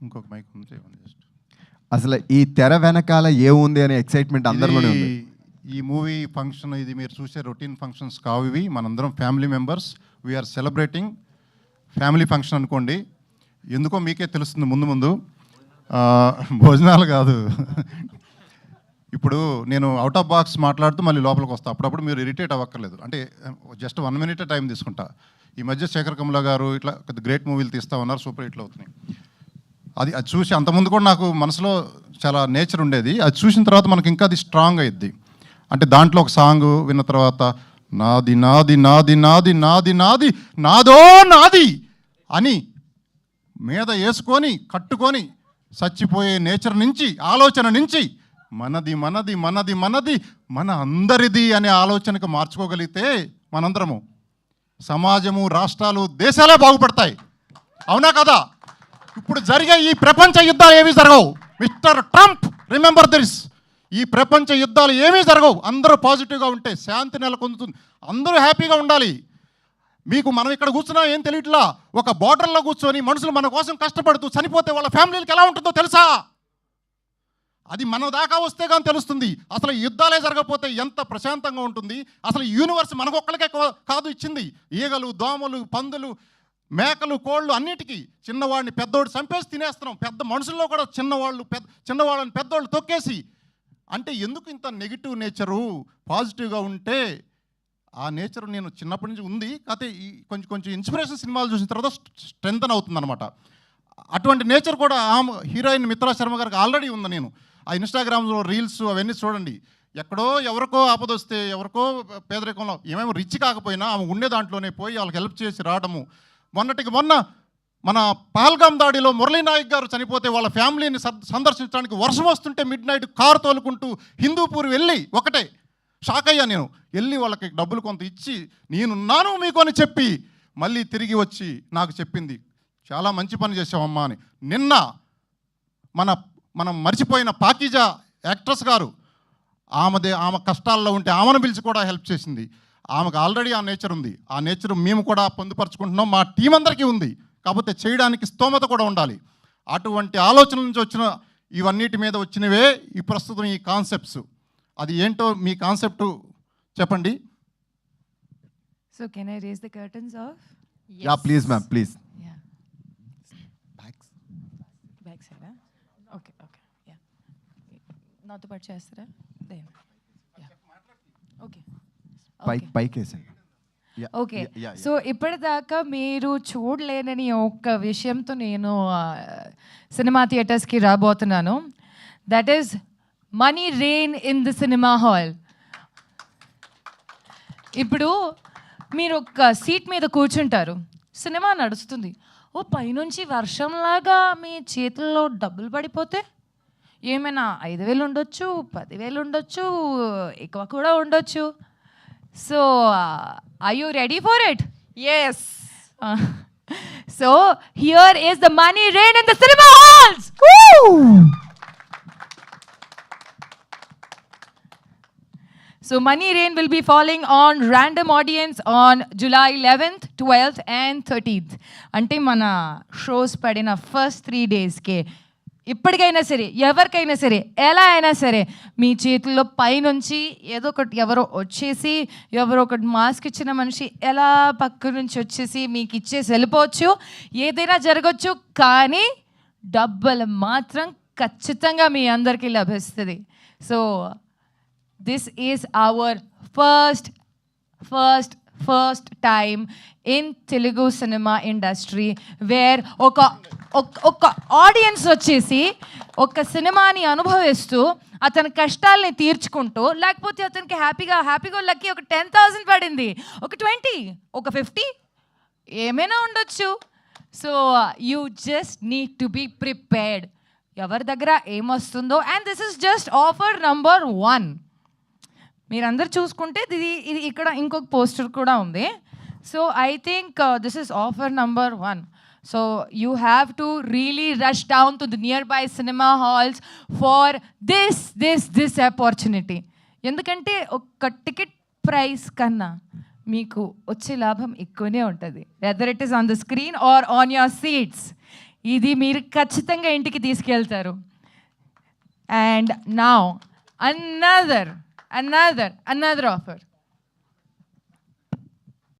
ఇంకొక మైక్ ఉంది జస్ట్. అసలు ఈ తెర వెనకాల ఏముంది అనే ఎక్సైట్మెంట్ అందరిలోనే ఉంది. ఈ మూవీ ఫంక్షన్ ఇది మీరు చూసే రొటీన్ ఫంక్షన్స్ కావు ఇవి. మనందరం family members, we are celebrating family function అనుకోండి. ఎందుకో మీకే తెలుస్తుంది ముందు ముందు. భోజనాలు కాదు. ఇప్పుడు నేను అవుట్ ఆఫ్ బాక్స్ మాట్లాడుతూ మళ్ళీ లోపలికి వస్తాను. అప్పుడప్పుడు మీరు ఇరిటేట్ అవ్వక్కర్లేదు. అంటే జస్ట్ 1 minute టైం తీసుకుంటా. ఈ మధ్య శేఖర్ కమల గారు ఇట్లా గ్రేట్ మూవీలు తీస్తూ ఉన్నారు, సూపర్ హిట్లు అవుతున్నాయి. అది చూసి అంతకుముందు కూడా నాకు మనసులో చాలా నేచర్ ఉండేది. అది చూసిన తర్వాత మనకి ఇంకా అది స్ట్రాంగ్ అయ్యిద్ది. అంటే దాంట్లో ఒక సాంగ్ విన్న తర్వాత నాది నాది నాది నాది నాది నాది నాదో నాది అని మీద వేసుకొని కట్టుకొని చచ్చిపోయే నేచర్ నుంచి, ఆలోచన నుంచి మనది మనది మనది మనది మన అందరిది అనే ఆలోచనకు మార్చుకోగలిగితే మనందరము సమాజము, రాష్ట్రాలు, దేశాలే బాగుపడతాయి. అవునా కదా? ఇప్పుడు జరిగే ఈ ప్రపంచ యుద్ధాలు ఏమీ జరగవు. Mister Trump, remember this. ఈ ప్రపంచ యుద్ధాలు ఏమీ జరగవు. అందరూ పాజిటివ్గా ఉంటే శాంతి నెలకొందుతుంది. అందరూ హ్యాపీగా ఉండాలి. మీకు మనం ఇక్కడ కూర్చున్నా ఏం తెలియట్లా. ఒక బార్డర్లో కూర్చొని మనుషులు మన కోసం కష్టపడుతూ చనిపోతే వాళ్ళ ఫ్యామిలీలకు ఎలా ఉంటుందో తెలుసా? అది మన దాకా వస్తే కానీ తెలుస్తుంది. అసలు యుద్ధాలే జరగకపోతే ఎంత ప్రశాంతంగా ఉంటుంది. అసలు యూనివర్స్ మనకొక్కరికే కాదు ఇచ్చింది. ఈగలు, దోమలు, పందులు, మేకలు, కోళ్ళు అన్నిటికీ. చిన్నవాడిని పెద్దోడు చంపేసి తినేస్తున్నాం. పెద్ద మనుషుల్లో కూడా చిన్నవాళ్ళని పెద్దోళ్ళు తొక్కేసి. అంటే ఎందుకు ఇంత నెగిటివ్ నేచరు? పాజిటివ్గా ఉంటే ఆ నేచర్ నేను చిన్నప్పటి నుంచి ఉంది. కాకపోతే ఈ కొంచెం ఇన్స్పిరేషన్ సినిమాలు చూసిన తర్వాత స్ట్రెంథన్ అవుతుంది అనమాట. అటువంటి నేచర్ కూడా హీరోయిన్ మిత్రా శర్మ గారికి ఆల్రెడీ ఉంది. నేను ఆ ఇన్స్టాగ్రామ్లో రీల్స్ అవన్నీ చూడండి. ఎక్కడో ఎవరికో ఆపదొస్తే, ఎవరికో పేదరికంలో ఏమేమో రిచ్ కాకపోయినా ఆమె ఉండే దాంట్లోనే పోయి వాళ్ళకి హెల్ప్ చేసి రావడము. మొన్న మన పహల్గామ్ దాడిలో మురళీ నాయక్ గారు చనిపోతే వాళ్ళ ఫ్యామిలీని సందర్శించడానికి వర్షం వస్తుంటే మిడ్ నైట్ కారు తోలుకుంటూ హిందూపూర్ వెళ్ళి ఒకటే షాక్ అయ్యా నేను. వెళ్ళి వాళ్ళకి డబ్బులు కొంత ఇచ్చి నేనున్నాను మీకు అని చెప్పి మళ్ళీ తిరిగి వచ్చి నాకు చెప్పింది, చాలా మంచి పని చేసావమ్మా అని. నిన్న మనం మర్చిపోయిన పాకీజా యాక్ట్రెస్ గారు ఆమె కష్టాల్లో ఉంటే ఆమెను పిలిచి కూడా హెల్ప్ చేసింది. ఆమెకు ఆల్రెడీ ఆ నేచర్ ఉంది. ఆ నేచర్ మేము కూడా పొందుపరుచుకుంటున్నాం. మా టీం అందరికీ ఉంది. కాకపోతే చేయడానికి స్తోమత కూడా ఉండాలి. అటువంటి ఆలోచన నుంచి వచ్చిన ఇవన్నిటి మీద వచ్చినవే ఈ ప్రస్తుతం ఈ కాన్సెప్ట్స్. అది ఏంటో మీ కాన్సెప్ట్ చెప్పండి. So can I raise the curtains off? Yes. Yeah, please ma'am, please. Yeah. Back side. Okay. Yeah. Not part chestara. Then. Yeah. Okay. పైకి వేసండి. ఓకే. సో ఇప్పటిదాకా మీరు చూడలేనని ఒక్క విషయంతో నేను సినిమా థియేటర్స్కి రాబోతున్నాను. That is money rain in the cinema hall. ఇప్పుడు మీరు ఒక సీట్ మీద కూర్చుంటారు, సినిమా నడుస్తుంది. పైనుంచి వర్షంలాగా మీ చేతుల్లో డబ్బులు పడిపోతే ఏమైనా 5,000 ఉండొచ్చు, 10,000 ఉండొచ్చు, ఎక్కువ కూడా ఉండొచ్చు. So, are you ready for it? Yes. So, here is the money rain in the cinema halls. Woo! So, money rain will be falling on random audience on July 11th, 12th and 13th. Ante mana shows padina first 3 days ke ఇప్పటికైనా సరే, ఎవరికైనా సరే, ఎలా అయినా సరే మీ చేతుల్లో పైనుంచి ఏదో ఒకటి ఎవరో వచ్చేసి, ఎవరో ఒకటి మాస్క్ ఇచ్చిన మనిషి ఎలా పక్క నుంచి వచ్చేసి మీకు ఇచ్చేసి వెళ్ళిపోవచ్చు. ఏదైనా జరగచ్చు, కానీ డబ్బులు మాత్రం ఖచ్చితంగా మీ అందరికీ లభిస్తుంది. So this is our first time in Telugu cinema industry where ఒక ఆడియన్స్ వచ్చేసి ఒక సినిమాని అనుభవిస్తూ అతని కష్టాలని తీర్చుకుంటూ, లేకపోతే అతనికి హ్యాపీగా లక్కి ఒక 10,000 పడింది, ఒక 20, ఒక 50 ఏమైనా ఉండొచ్చు. So you just need to be prepared. ఎవరి దగ్గర ఏమొస్తుందో. And this is just offer number 1. మీరందరూ చూసుకుంటే ఇది ఇక్కడ ఇంకొక పోస్టర్ కూడా ఉంది. So I think this is offer number 1. So you have to really rush down to the nearby cinema halls for this opportunity. ఎందుకంటే ఒక టికెట్ ప్రైస్ కన్నా మీకు వచ్చే లాభం ఎక్కువనే ఉంటుంది, whether it is on the screen or on your seats. ఇది మీరు ఖచ్చితంగా ఇంటికి తీసుకెళ్తారు. And now another offer.